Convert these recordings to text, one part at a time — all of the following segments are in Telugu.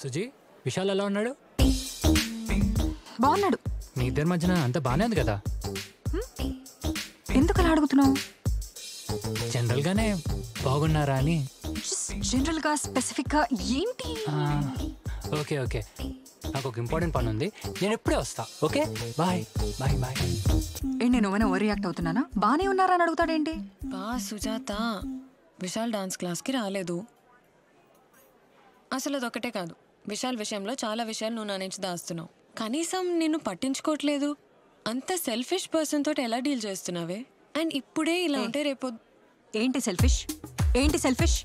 సుజీ, విశాల్ ఎలా ఉన్నాడు? బాగున్నాడు. మీ ఇద్దరి మధ్యన అంత బానే ఉంది కదా? ఎందుకు అలా అడుగుతున్నావు? జనరల్ గానే బాగున్నారా అని. జనరల్ గా స్పెసిఫిక్ గా ఏంటి? ఓకే ఓకే, నాకు ఒక ఇంపార్టెంట్ పని ఉంది, నేను ఎప్పుడే వస్తా. Okay bye bye bye. ఏంటి నేను ఏమైనా ఓవర్ రియాక్ట్ అవుతున్నానా? బానే ఉన్నారా అని అడుగుతాడేంటి? సుజాత, విశాల్ డాన్స్ క్లాస్కి రాలేదు. అసలు అదొక్కటే కాదు, విశాల్ విషయంలో చాలా విషయాలు నువ్వు నా నుంచి దాస్తున్నావు. కనీసం నిన్ను పట్టించుకోవట్లేదు. అంత సెల్ఫిష్ పర్సన్ తోటి ఎలా డీల్ చేస్తున్నావే? అండ్ ఇప్పుడే ఇలా ఉంటే రేపు ఏంటి సెల్ఫిష్? ఏంటి సెల్ఫిష్?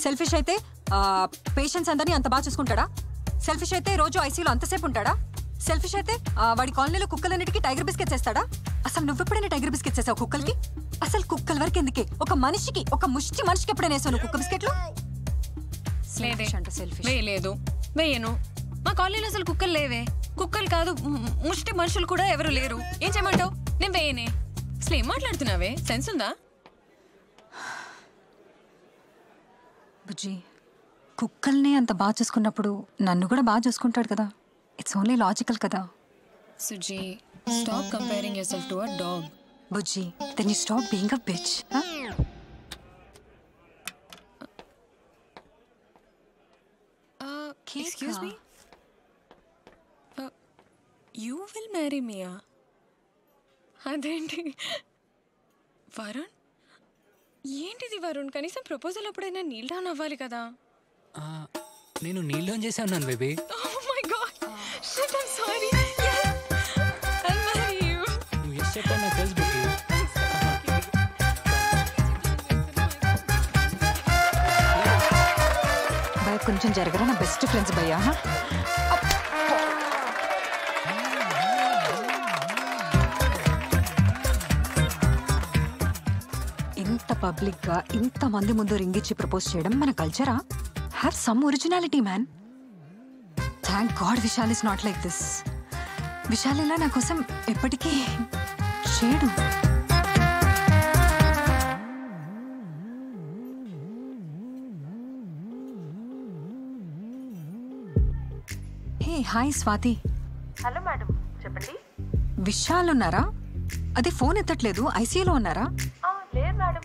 సెల్ఫిష్ అయితే పేషెంట్స్ అందరినీ అంత బాగా చూసుకుంటాడా? సెల్ఫిష్ అయితే రోజు ఐసీయూలో అంతసేపు ఉంటాడా? సెల్ఫిష్ అయితే వాడి కాలనీలో కుక్కలన్నిటికీ టైగర్ బిస్కెట్స్ వేస్తాడా? అసలు నువ్వెప్పుడైనా టైగర్ బిస్కెట్స్ వేసావు కుక్కలకి? అసలు కుక్కల వరకు ఎందుకే? ఒక మనిషికి, ఒక ముష్టి మనిషికి ఎప్పుడైనా వేసావు నువ్వు కుక్క బిస్కెట్లు? లేదు, వేయను. మా కాలనీలో అసలు కుక్కలు లేవే. కుక్కలు కాదు, ముష్టి మనుషులు కూడా ఎవరు లేరు. ఏం చేయమంటావు? నేను వేయనే. అసలు ఏం మాట్లాడుతున్నావే? సెన్స్ ఉందా? బుజ్జి, కుక్కల్ని అంత బాగా చూసుకున్నప్పుడు నన్ను కూడా బాగా చూసుకుంటాడు కదా. ఇట్స్ ఓన్లీ లాజికల్ కదా. Suji, stop comparing yourself to a dog. Bujji, then you stop being a bitch. Excuse me? You will marry me? అదేంటి వరుణ్? ఏంటిది వరుణ్? కనీసం ప్రపోజల్ అప్పుడైనా నీల్ డౌన్ అవ్వాలి కదా. నేను నీల్ డౌన్ చేశాను baby. Oh my god. Shit, I'm sorry. I'll marry you. నువ్వు ఎస్ చెప్పావు నాకు తెలుసు బేబీ. భయ కొంచెం జరగరా, నా బెస్ట్ ఫ్రెండ్స్ భయ్యా. ఇంత పబ్లిక్ గా ఇంత మంది ముందు రింగిచ్చి ప్రపోజ్ చేయడం మన కల్చరా? Have some originality man. Thank god Vishal is not like this. Vishal ఇలా నా కోసం ఎప్పటికీ చేయడు. Hey hi Swathi. Hello madam, చెప్పండి. విశాల్ ఉన్నారా? అదే ఫోన్ ఎత్తట్లేదు. ఐసీయూలో ఉన్నారా? లేదు మేడం.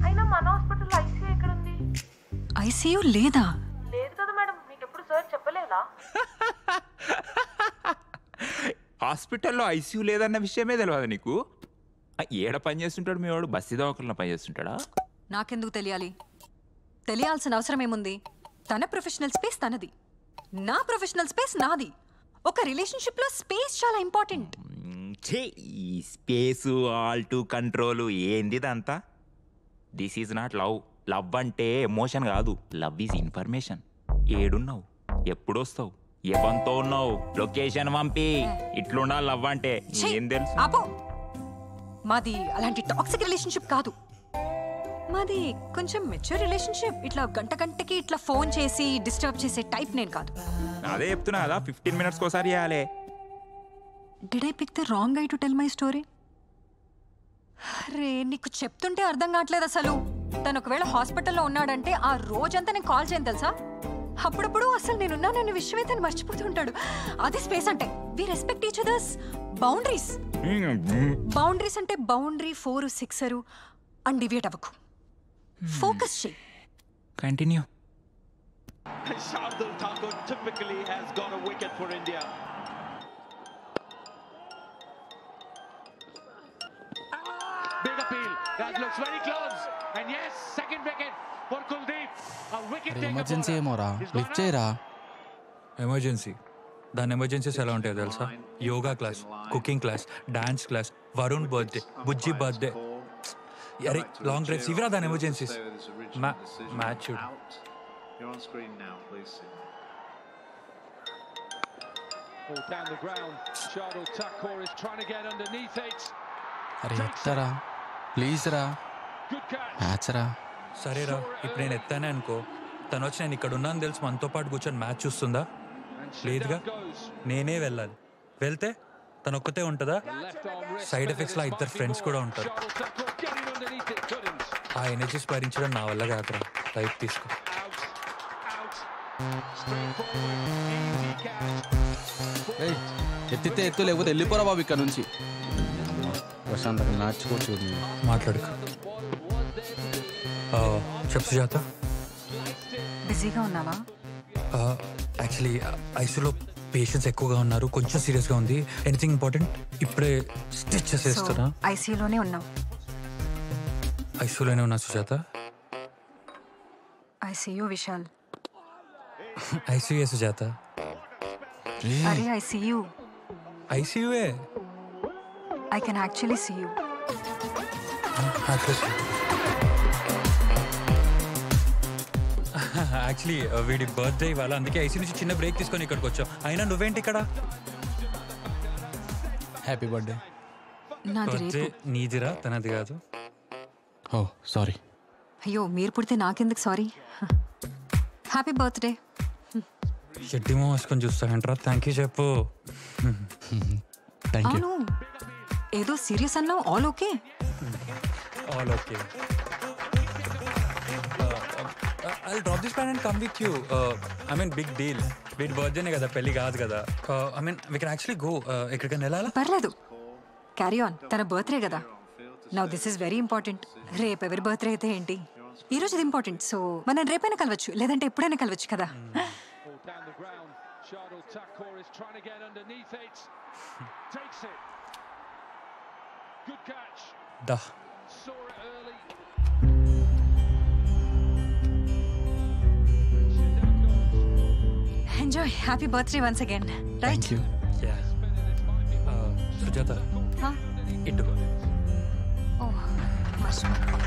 అయినా మన హాస్పిటల్లో ఐసీయూ ఎక్కడుంది? ఐసీయూ లేదా? లేదు కదా మేడం, మీకు ఎప్పుడు సార్ చెప్పలేదా? హాస్పిటల్లో ఐసీయూ లేదన్న విషయమే తెలియదు నీకు? ఏడ పని చేస్తుంటాడు మీ వాడు? బస్సు దవాఖానలో పని చేస్తుంటాడా? నాకెందుకు తెలియాలి? తెలియాల్సిన అవసరం ఏముంది? తన ప్రొఫెషనల్ స్పేస్ తనది, నా ప్రొఫెషనల్ స్పేస్ నాది. ఒక రిలేషన్షిప్ లో స్పేస్ చాలా ఇంపార్టెంట్. ఈ స్పేసు, ఆల్టు, కంట్రోలు ఏంది ఇదంతా? This is not love. Love అంటే ఎమోషన్ కాదు, లవ్ ఈజ్ ఇన్ఫర్మేషన్. ఏడున్నావు, ఎప్పుడు వస్తావు, ఎవరితో ఉన్నావు, లొకేషన్ పంపి. ఇట్లుండాలి లవ్ అంటే. ఏం తెలుసు? ఆపో. మాది అలాంటి టాక్సిక్ రిలేషన్షిప్ కాదు. మాది కొంచెం మెచ్యూర్ రిలేషన్షిప్. ఇట్లా గంట గంటకి ఇట్లా ఫోన్ చేసి డిస్టర్బ్ చేసే టైప్ నేను కాదు. అదే చెప్తున్నా కదా, 15 minutes కోసారి చేయాలి. Did I pick the wrong guy to tell my story? అరే నీకు చెప్తుంటే అర్థం కావట్లేదు అసలు. తను ఒకవేళ హాస్పిటల్లో ఉన్నాడంటే ఆ రోజంతా నేను కాల్ చేయను తెలుసా? అప్పుడప్పుడు అసలు నేనున్నానన్న విషయమే తను మర్చిపోతుంటాడు. అది స్పేస్ అంటే. We respect each other's boundaries. Boundaries అంటే బౌండరీ 4, 6 అని డివియేట్ అవ్వకు. ఫోకస్ చేయి. Continue. Shardul Thakur typically has got a wicket for India. Big appeal. That looks very close. And yes, second wicket for Kuldeep. A wicket taker. Emergency ఏమోరా, లిఫ్ట్ చేయరా. ఎమర్జెన్సీ? దాని ఎమర్జెన్సీస్ ఎలా ఉంటాయో తెలుసా? Yoga class, cooking class, dance class, Varun birthday, Bujji birthday, అరే లాంగ్ డ్రైవ్స్, ఇవిరా దాని ఎమర్జెన్సీస్. మ్యాచ్ చూడు. You're on screen now, please. Oh, down the ground. Shardul Thakur is trying to get underneath it. అరే ఎత్తరా ప్లీజ్ రా. Good catch. మ్యాచ్ రా. సరేరా, ఇప్పుడు నేను ఎత్తానే అనుకో, తను వచ్చి నేను ఇక్కడ ఉన్నాను తెలిసి మనతో పాటు కూర్చొని మ్యాచ్ చూస్తుందా? లేదుగా. నేనే వెళ్ళాలి. వెళ్తే తను ఒక్కతే ఉంటుందా? సైడ్ ఎఫెక్ట్స్ లా ఇద్దరు ఫ్రెండ్స్ కూడా ఉంటారు. ఆ ఎనర్జీస్ భరించడం నా వల్ల కాదురా. లైఫ్ తీసుకో. ఎత్తితే ఎత్తు లేకపోతే వెళ్ళిపోరా బాబు ఇక్కడ నుంచి. ప్రశాంతంగా మ్యాచ్ కూడా చూడు. మాట్లాడు. చెప్పు సుజాత. బిజీగా ఉన్నావా? యాక్చువల్లీ ఐసీయూలో పేషెంట్స్ ఎక్కువగా ఉన్నారు, కొంచెం సీరియస్గా ఉంది. Anything important? ఇప్పుడే స్టిచెస్ వేస్తారా? ఐసీయూలోనే ఉన్నాం. ఐసీయూలోనే ఉన్నా సుజాత. ఐసీయూ విశాల్. ఐసీయూ సుజాత. అరే ఐసీయూ. ఐసీయూఏ. I can actually see you. Actually వీడి బర్త్డే ఇవాళ, అందుకే ఐసీ నుంచి చిన్న బ్రేక్ తీసుకొని ఇక్కడికి వచ్చావు. అయినా నువ్వేంటి ఇక్కడ? Happy birthday. బర్త్డే నీదిరా, తనది కాదు. ఓ సారీ. అయ్యో మీరు పుడితే నాకెందుకు సారీ. Happy birthday. షెడ్డిమో వేసుకొని చూస్తావేంట్రా? థ్యాంక్ యూ చెప్పు. Thank you. అవును ఏదో సీరియస్ అన్నావు. All okay? All okay. I'll drop this plan and come with you. I mean, big deal. వీడి బర్త్డేనే కదా, పెళ్లి కాదు కదా. I mean, we can actually go. ఎక్కడికైనా వెళ్ళాలా? పర్లేదు, క్యారీ ఆన్. తన బర్త్డే కదా. Now this is very important. రేపు ఎవరి బర్త్డే అయితే ఏంటి, ఈ రోజు ఇది ఇంపార్టెంట్. సో మనం రేపైనా కలవచ్చు, లేదంటే ఎప్పుడైనా కలవచ్చు కదా. దా. Enjoy. Happy birthday once again. Right? Yeah. Sujatha ఇటు. ఓ మర్చిపో.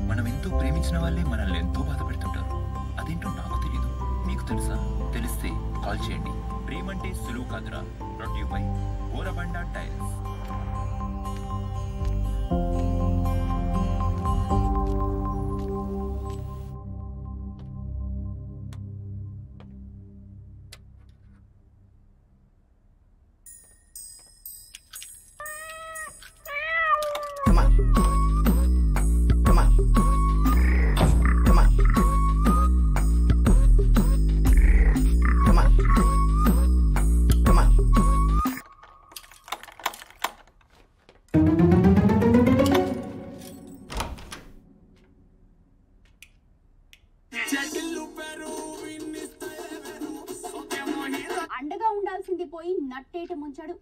మనం ఎంతో ప్రేమించిన వాళ్ళే మనల్ని ఎంతో బాధ పెడుతుంటారు. అదేంటో నాకు తెలీదు, మీకు తెలుసా? తెలిస్తే కాల్ చేయండి. ప్రేమంటే సులువు కాదురా. Brought you by Gorabanda tiles. అండగా ఉండాల్సింది పోయి నట్టేట ముంచాడు.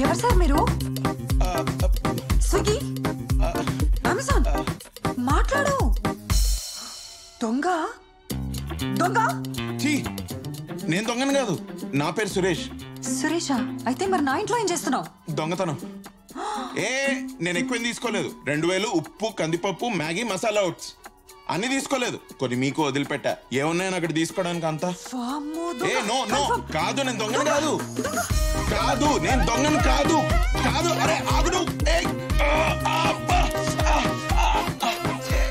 ఎవరు సార్ మీరు? స్విగ్గీ, అమెజాన్, మాట్లాడు. దొంగ దొంగ? నేను దొంగను కాదు, నా పేరు సురేష్. సురేషా? అయితే మరి నా ఇంట్లో ఏం చేస్తున్నావు? దొంగతనం. నేను ఎక్కువ తీసుకోలేదు. 2000 ఉప్పు, కందిపప్పు, మ్యాగీ, మసాలా ఓట్స్ అన్ని తీసుకోలేదు. కొన్ని మీకు వదిలిపెట్టా. ఏమున్నాయని అక్కడ తీసుకోవడానికి అంతా? నో నో కాదు, నేను దొంగను కాదు. కాదు, నేను దొంగను కాదు. కాదు, అరే ఆగుడు.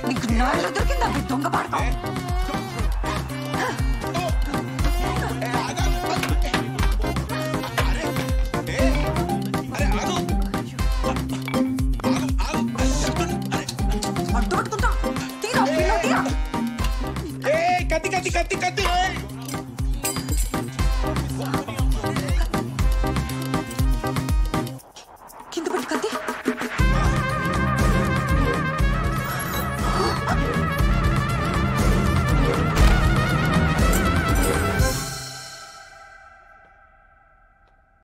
నీకు నాలుగు దొరికిందా దొంగ పడతావు? కత్తి కత్తి కత్తి